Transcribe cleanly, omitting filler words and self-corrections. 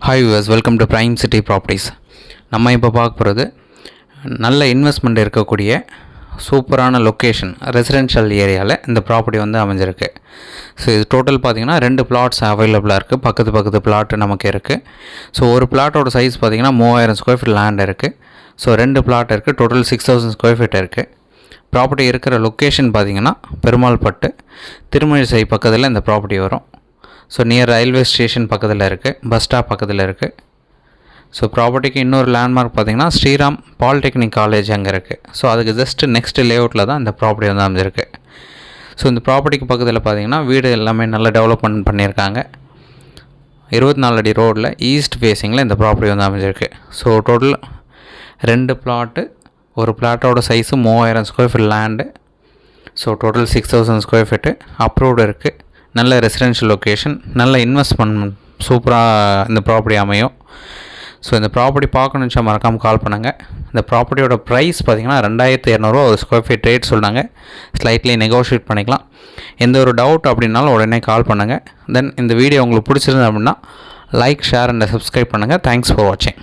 Hi viewers, welcome to prime city properties. நம்ம இப்போ பார்க்க போகிறது நல்ல இன்வெஸ்ட்மெண்ட் இருக்கக்கூடிய சூப்பரான லொக்கேஷன் ரெசிடென்ஷியல் ஏரியாவில் இந்த ப்ராப்பர்ட்டி வந்து அமைஞ்சிருக்கு. ஸோ இது டோட்டல் பார்த்திங்கன்னா 2 பிளாட்ஸ் அவைலபிளாக இருக்குது. பக்கத்து பிளாட்டு நமக்கு இருக்குது. ஸோ ஒரு பிளாட்டோட சைஸ் பார்த்திங்கன்னா 3000 ஸ்கொயர் ஃபீட் லேண்ட் இருக்குது. ஸோ 2 பிளாட் இருக்குது. டோட்டல் 6000 ஸ்கொயர் ஃபீட் இருக்குது. ப்ராப்பர்ட்டி இருக்கிற லொக்கேஷன் பார்த்திங்கன்னா பெருமாள்பட்டு திருமழிசை பக்கத்தில் இந்த ப்ராப்பர்ட்டி வரும். ஸோ நியர் ரயில்வே ஸ்டேஷன் பக்கத்தில் இருக்குது, பஸ் ஸ்டாப் பக்கத்தில் இருக்குது. ஸோ ப்ராப்பர்ட்டிக்கு இன்னொரு லேண்ட்மார்க் பார்த்திங்கன்னா ஸ்ரீராம் பாலிடெக்னிக் காலேஜ் அங்கே இருக்குது. ஸோ அதுக்கு ஜஸ்ட் நெக்ஸ்ட் லேஅவுட்டில் தான் இந்த ப்ராப்பர்ட்டி வந்து அமைஞ்சிருக்கு. ஸோ இந்த ப்ராப்பர்ட்டிக்கு பக்கத்தில் பார்த்திங்கன்னா வீடு எல்லாமே நல்லா டெவலப்மெண்ட் பண்ணியிருக்காங்க. 24 அடி ரோடில் ஈஸ்ட் ஃபேஸிங்கில் இந்த ப்ராப்பர்ட்டி வந்து அமைஞ்சிருக்கு. ஸோ டோட்டல் 2 பிளாட்டு, ஒரு பிளாட்டோட size 3000 square feet land. So total 6000 square feet approved இருக்குது. நல்ல ரெசிடென்ஷியல் லொக்கேஷன், நல்ல இன்வெஸ்ட்மெண்ட் சூப்பராக இந்த ப்ராப்பர்ட்டி அமையும். ஸோ இந்த ப்ராப்பர்ட்டி பார்க்கணுன்னு மறக்காமல் கால் பண்ணுங்கள். இந்த ப்ராப்பர்ட்டியோட ப்ரைஸ் பார்த்திங்கன்னா 2200 ஒரு ஸ்கொயர் ஃபீட் ரேட் சொன்னாங்க. ஸ்லைட்லி நெகோஷியேட் பண்ணிக்கலாம். எந்த ஒரு டவுட் அப்படின்னாலும் உடனே கால் பண்ணுங்கள். தென் இந்த வீடியோ உங்களுக்கு பிடிச்சிருந்தது அப்படின்னா லைக், ஷேர் அண்ட் சப்ஸ்கிரைப் பண்ணுங்கள். தேங்க்ஸ் ஃபார் வாட்சிங்.